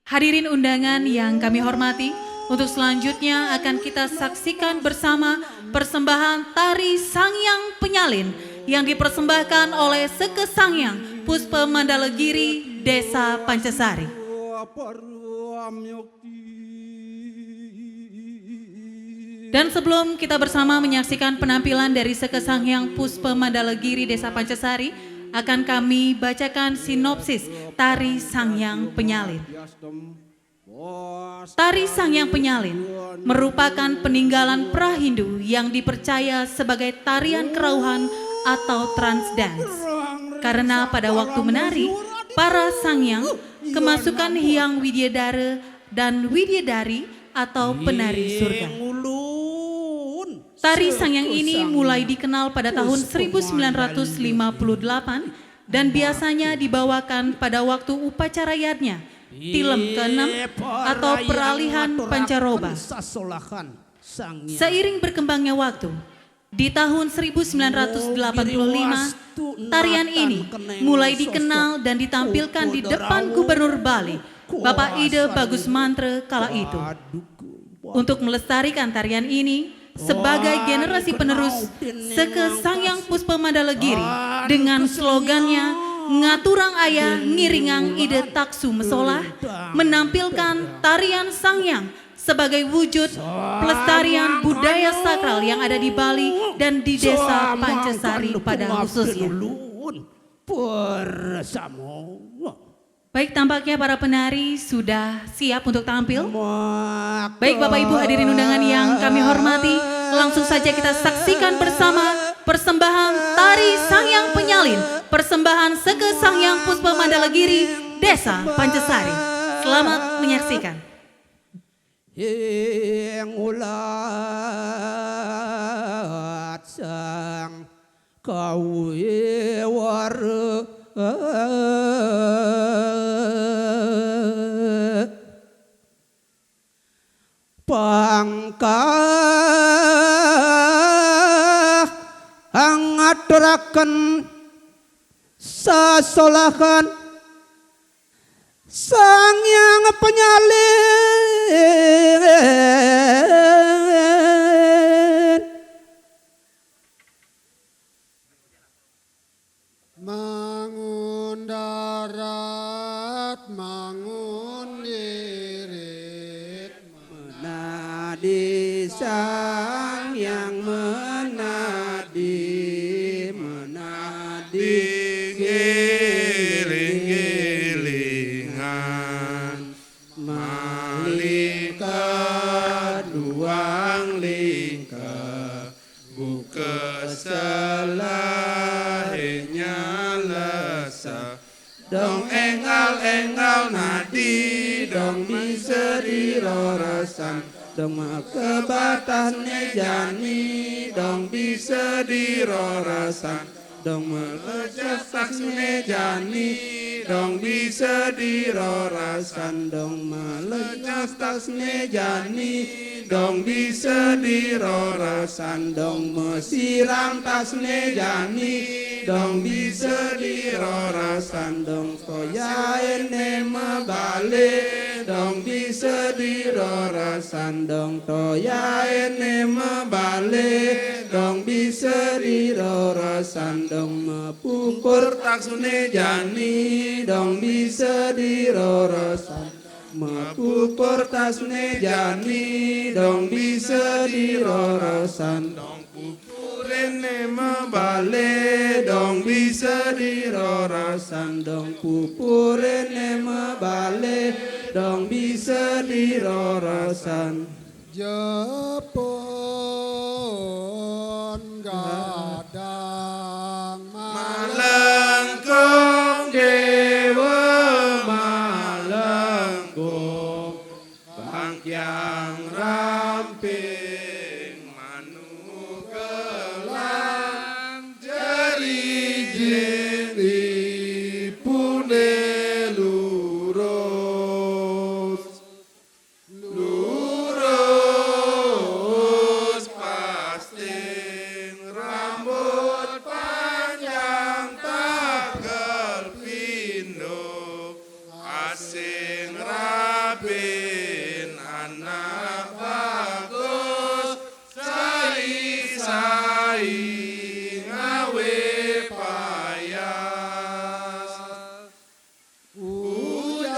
Hadirin undangan yang kami hormati, untuk selanjutnya akan kita saksikan bersama persembahan Tari Sangyang Penyalin yang dipersembahkan oleh Seke Sangyang Puspa Mandalegiri Desa Pancasari. Dan sebelum kita bersama menyaksikan penampilan dari Seke Sangyang Puspa Mandalegiri Desa Pancasari, akan kami bacakan sinopsis Tari Sangyang Penyalin. Tari Sangyang Penyalin merupakan peninggalan pra-Hindu yang dipercaya sebagai tarian kerauhan atau trans dance. Karena pada waktu menari, para sangyang kemasukan Hyang Widyadara dan Widyadari atau penari surga. Tari Sangyang ini mulai dikenal pada tahun 1958 dan biasanya dibawakan pada waktu upacara yadnya, tilem ke-6 atau peralihan pancaroba. Seiring berkembangnya waktu, di tahun 1985, tarian ini mulai dikenal dan ditampilkan di depan Gubernur Bali, Bapak Ide Bagus Mantra kala itu. Untuk melestarikan tarian ini, sebagai generasi penerus, Seke Sangyang Puspa Mandalegiri dengan slogannya Ngaturang Ayah Ngiringang Ide Taksu Mesolah menampilkan tarian Sangyang sebagai wujud pelestarian budaya sakral yang ada di Bali dan di Desa Pancasari pada khususnya. Baik, tampaknya para penari sudah siap untuk tampil. Baik Bapak Ibu hadirin undangan yang kami hormati, langsung saja kita saksikan bersama persembahan Tari Sangyang Penyalin, persembahan Seke Sangyang Puspa Mandalegiri Desa Pancasari. Selamat menyaksikan. Yang ulat sang kawewar pangkah angaturaken sasolahan Sangyang Penyalin. Mangun darat, mangun dirit, menadi Sangyang menadi giling-gilingan, malika duang lingka, buka selahnya lesa, dong engal-engal nadi, dong bisa dirarasan, dong kebatasnya jani, dong bisa dirarasan, dong melejas taksune jani, dong bisa dirarasan, dong melejas taksune jani, dong bisa dirarasan, dong mesiram tasne jani, dong bisa dirarasan, dong koyain mebale, dong bisa dirarasan, dong toyain mebale, dong bisa dirarasan, dong mepupur taksune jani, dong bisa dirarasan, mepupur tasne jani, dong bisa dirarasan, dong pupurin mebale, dong bisa dirarasan, dong pupurin mebale, dong bisa dirarasan. Jepun gadang malengkung dewa malengkung bangkyang ramping manu kelang jeri-jeri pune lurus pasting rambut panjang tak kelpindo asing bin anak bagus sai ngawe payas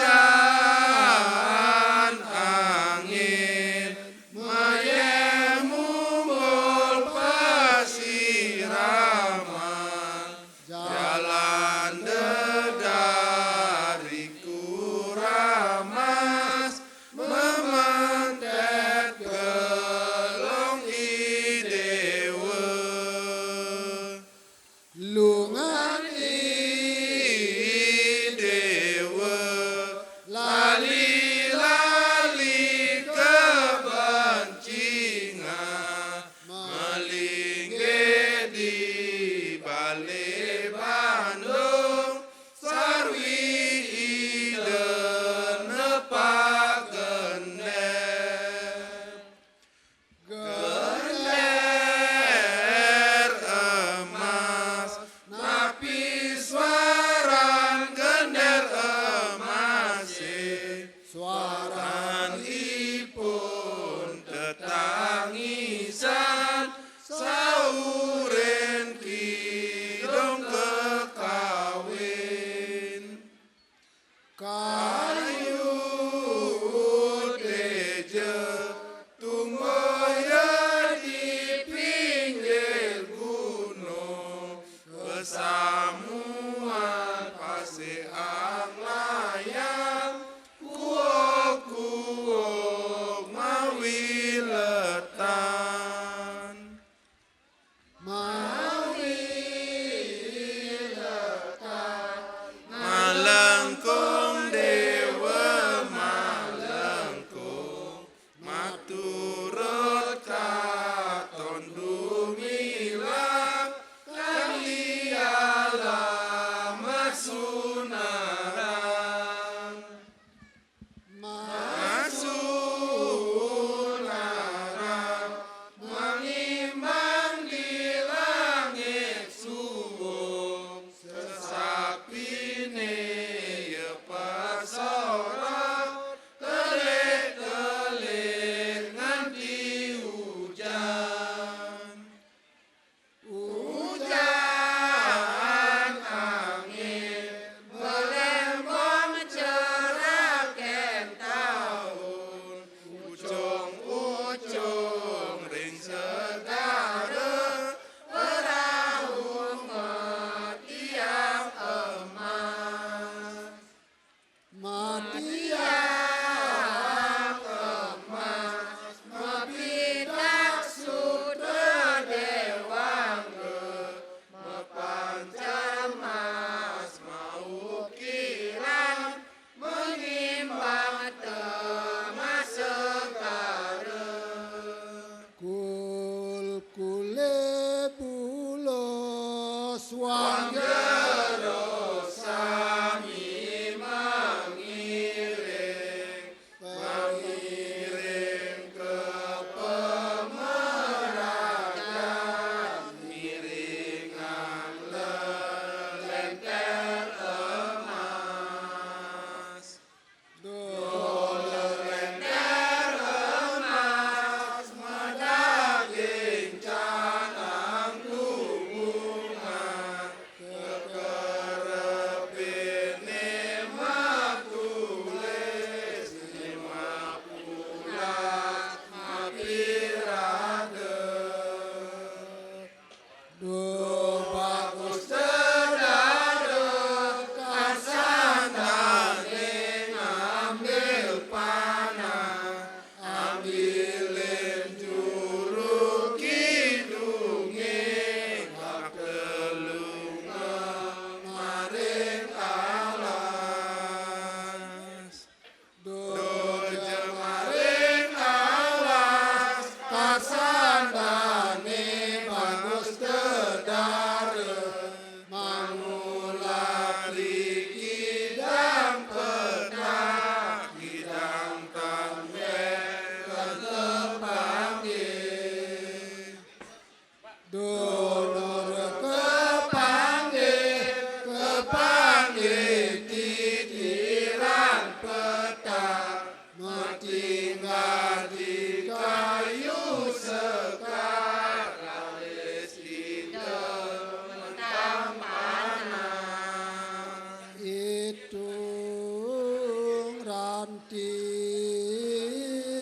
hujan angin mayemungul pasiraman jalan dedari kuramas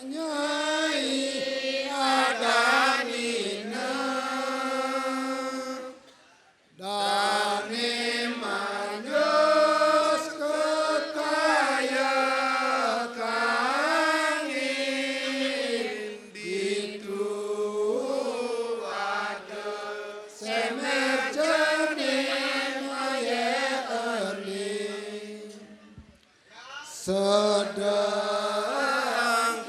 nyai adanina dane manyos kekaya kangin ditu ada semer jenis maya eling sedang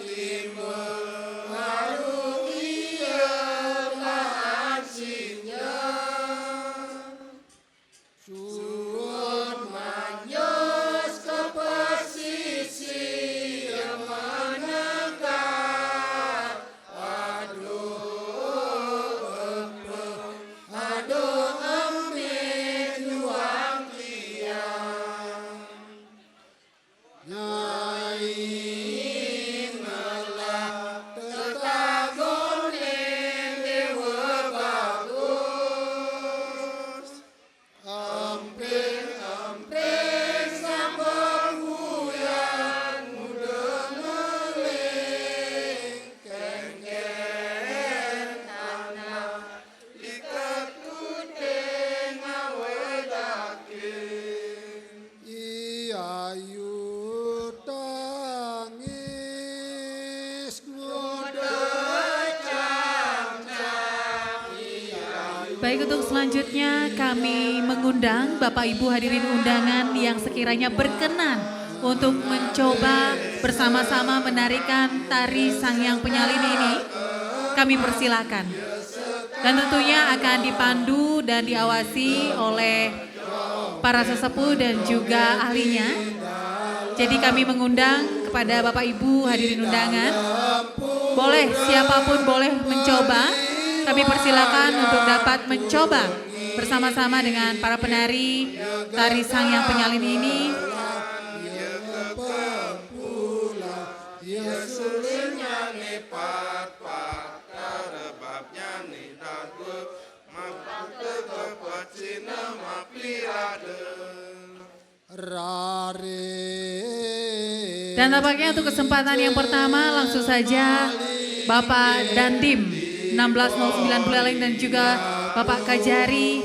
timbul harum iya lansinya suun manyos ke pesisir menegak aduh emit juang tiang nyai ngelah tetagon dewa bagus amping sambal huyan muda ngeling kengken tanah ikat tudeng awedakin iayu tangis Baik, untuk selanjutnya kami mengundang Bapak Ibu hadirin undangan yang sekiranya berkenan untuk mencoba bersama-sama menarikan tari Sangyang Penyalin ini. Kami persilakan. Dan tentunya akan dipandu dan diawasi oleh para sesepuh dan juga ahlinya. Jadi kami mengundang kepada Bapak Ibu hadirin undangan, boleh siapapun boleh mencoba. Kami persilakan untuk dapat mencoba bersama-sama dengan para penari tari Sangyang Penyalin ini. Dan tampaknya untuk kesempatan yang pertama langsung saja Bapak Dandim 1609 Buleleng dan juga Bapak Kajari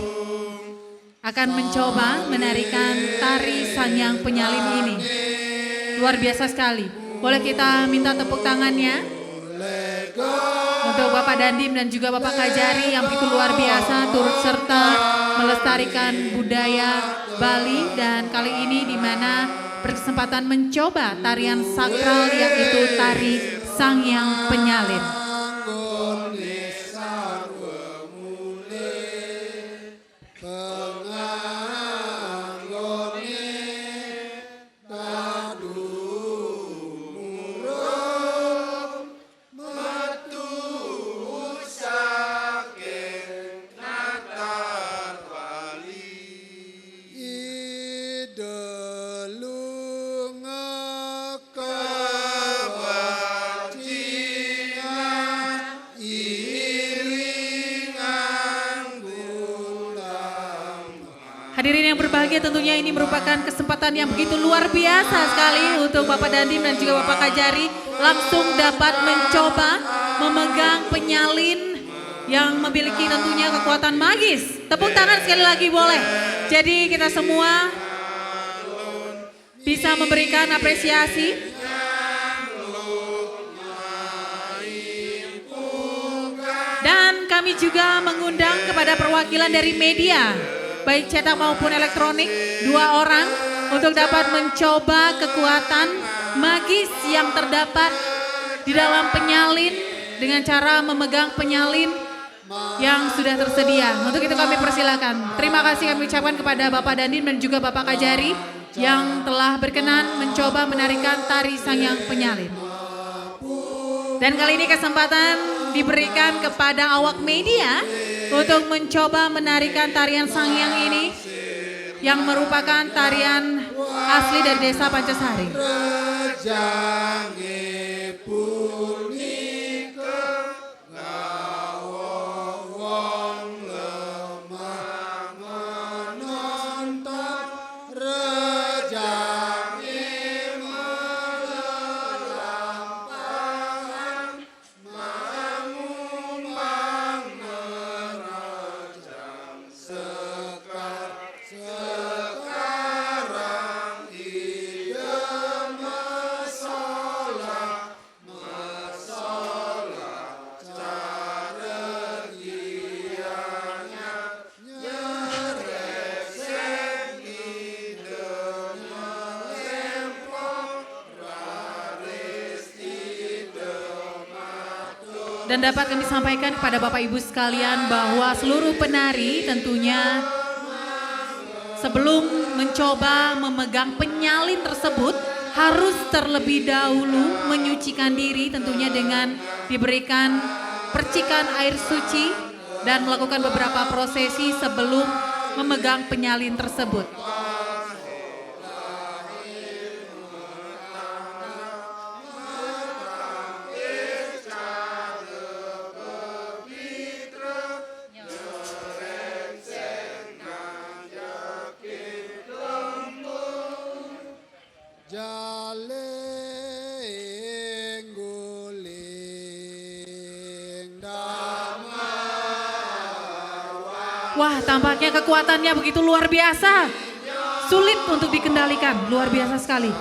akan mencoba menarikan tari Sangyang Penyalin ini. Luar biasa sekali. Boleh kita minta tepuk tangannya untuk Bapak Dandim dan juga Bapak Kajari yang begitu luar biasa turut serta melestarikan budaya Bali, dan kali ini di mana berkesempatan mencoba tarian sakral yaitu tari Sangyang Penyalin. Hadirin yang berbahagia, tentunya ini merupakan kesempatan yang begitu luar biasa sekali untuk Bapak Dandim dan juga Bapak Kajari langsung dapat mencoba memegang penyalin yang memiliki tentunya kekuatan magis. Tepuk tangan sekali lagi boleh. Jadi kita semua bisa memberikan apresiasi. Dan kami juga mengundang kepada perwakilan dari media, baik cetak maupun elektronik, 2 orang untuk dapat mencoba kekuatan magis yang terdapat di dalam penyalin dengan cara memegang penyalin yang sudah tersedia. Untuk itu kami persilakan. Terima kasih kami ucapkan kepada Bapak Dandim dan juga Bapak Kajari yang telah berkenan mencoba menarikan tari Sangyang Penyalin. Dan kali ini kesempatan diberikan kepada awak media untuk mencoba menarikan tarian Sangyang ini yang merupakan tarian asli dari Desa Pancasari. Dan dapat kami sampaikan kepada Bapak Ibu sekalian bahwa seluruh penari tentunya sebelum mencoba memegang penyalin tersebut harus terlebih dahulu menyucikan diri tentunya dengan diberikan percikan air suci dan melakukan beberapa prosesi sebelum memegang penyalin tersebut. Jaling guling Wah, tampaknya kekuatannya begitu luar biasa. Sulit untuk dikendalikan, luar biasa sekali.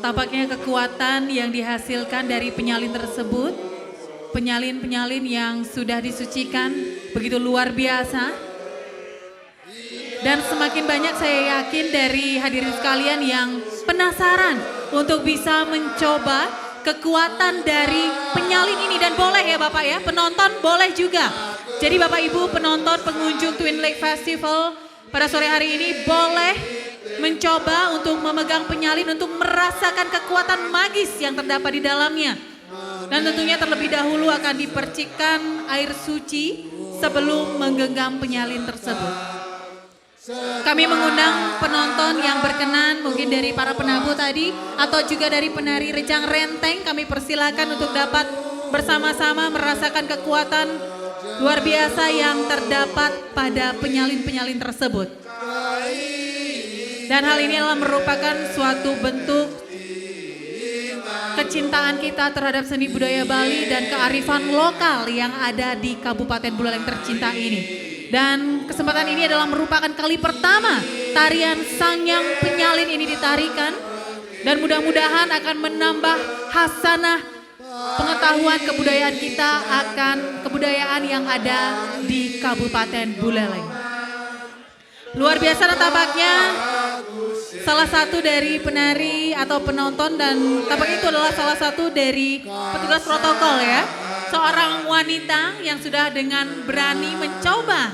Tampaknya kekuatan yang dihasilkan dari penyalin tersebut, penyalin-penyalin yang sudah disucikan begitu luar biasa. Dan semakin banyak saya yakin dari hadirin sekalian yang penasaran untuk bisa mencoba kekuatan dari penyalin ini. Dan boleh ya Bapak ya, penonton boleh juga. Jadi Bapak Ibu penonton pengunjung Twin Lake Festival pada sore hari ini boleh mencoba untuk memegang penyalin untuk merasakan kekuatan magis yang terdapat di dalamnya. Dan tentunya terlebih dahulu akan dipercikkan air suci sebelum menggenggam penyalin tersebut. Kami mengundang penonton yang berkenan mungkin dari para penabuh tadi atau juga dari penari Rejang Renteng, kami persilakan untuk dapat bersama-sama merasakan kekuatan luar biasa yang terdapat pada penyalin-penyalin tersebut. Dan hal ini adalah merupakan suatu bentuk kecintaan kita terhadap seni budaya Bali dan kearifan lokal yang ada di Kabupaten Buleleng tercinta ini. Dan kesempatan ini adalah merupakan kali pertama tarian Sangyang Penyalin ini ditarikan. Dan mudah-mudahan akan menambah hasanah pengetahuan kebudayaan kita akan kebudayaan yang ada di Kabupaten Buleleng. Luar biasa tampaknya salah satu dari penari atau penonton dan tampaknya itu adalah salah satu dari petugas protokol ya. Seorang wanita yang sudah dengan berani mencoba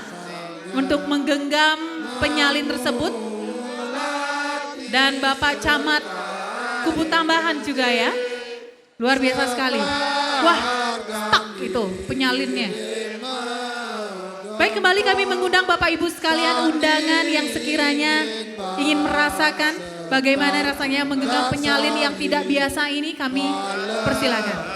untuk menggenggam penyalin tersebut. Dan Bapak Camat Kubu Tambahan juga ya. Luar biasa sekali. Wah, stuck itu penyalinnya. Baik, kembali kami mengundang Bapak Ibu sekalian undangan yang sekiranya ingin merasakan bagaimana rasanya menggenggam penyalin yang tidak biasa ini, kami persilakan.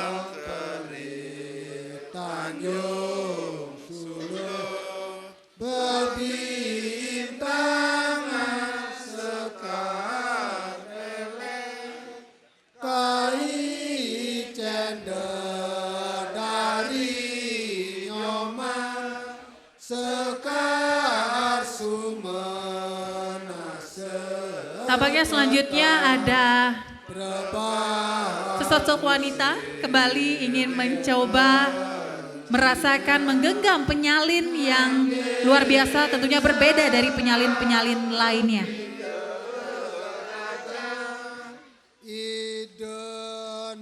Tampaknya selanjutnya ada sesosok wanita kembali ingin mencoba merasakan menggenggam penyalin yang luar biasa, tentunya berbeda dari penyalin-penyalin lainnya. Ide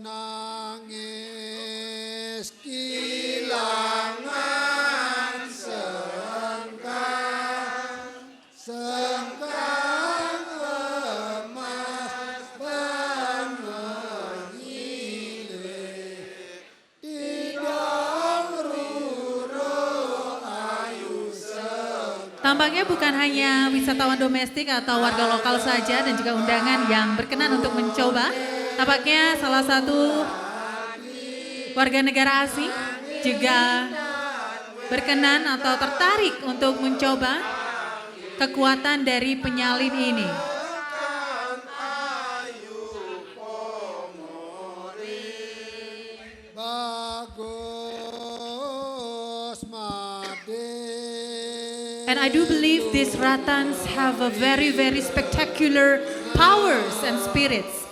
nangis kilangan sengkang emas dan menyilih tidang ruro ayu Tampaknya bukan hanya wisatawan domestik atau warga lokal saja dan juga undangan yang berkenan untuk mencoba. Tampaknya salah satu warga negara asing juga berkenan atau tertarik untuk mencoba kekuatan dari penyalin ini. I do believe these ratans have a very, very spectacular powers and spirits.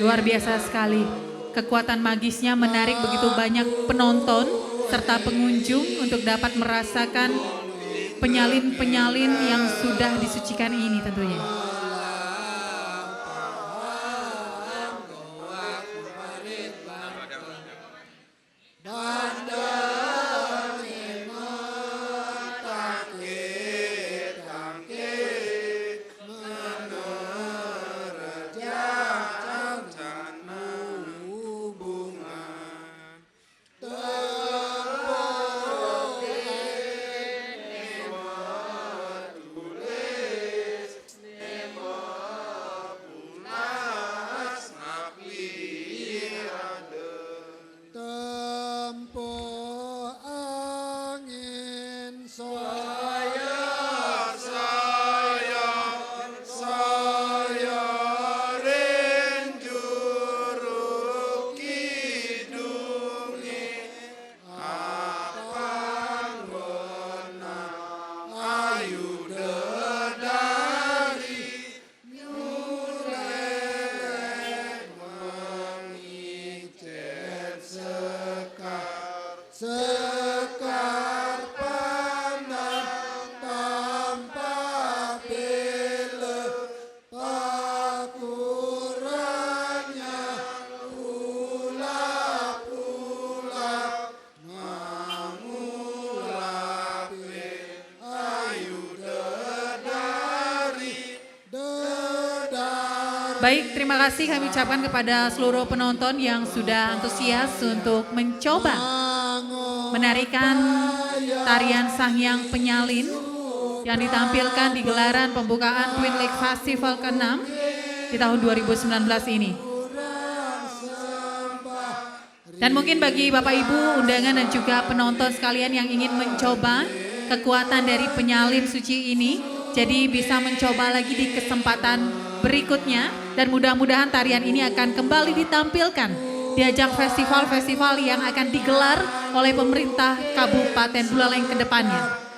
Luar biasa sekali. Kekuatan magisnya menarik begitu banyak penonton serta pengunjung untuk dapat merasakan penyalin-penyalin yang sudah disucikan ini tentunya. Tempo angin Saya renjuru kidungi apang benang ayu dedari nyulek mengicet sekar pandang tanpa bela pakurannya ulap-ulap mengulapi ayu dedari. Baik, terima kasih kami ucapkan kepada seluruh penonton yang sudah antusias untuk mencoba menarikan tarian Sangyang Penyalin yang ditampilkan di gelaran pembukaan Twin Lake Festival ke-6 di tahun 2019 ini. Dan mungkin bagi Bapak Ibu undangan dan juga penonton sekalian yang ingin mencoba kekuatan dari penyalin suci ini, jadi bisa mencoba lagi di kesempatan berikutnya dan mudah-mudahan tarian ini akan kembali ditampilkan di ajang festival-festival yang akan digelar oleh pemerintah Kabupaten Buleleng ke depannya.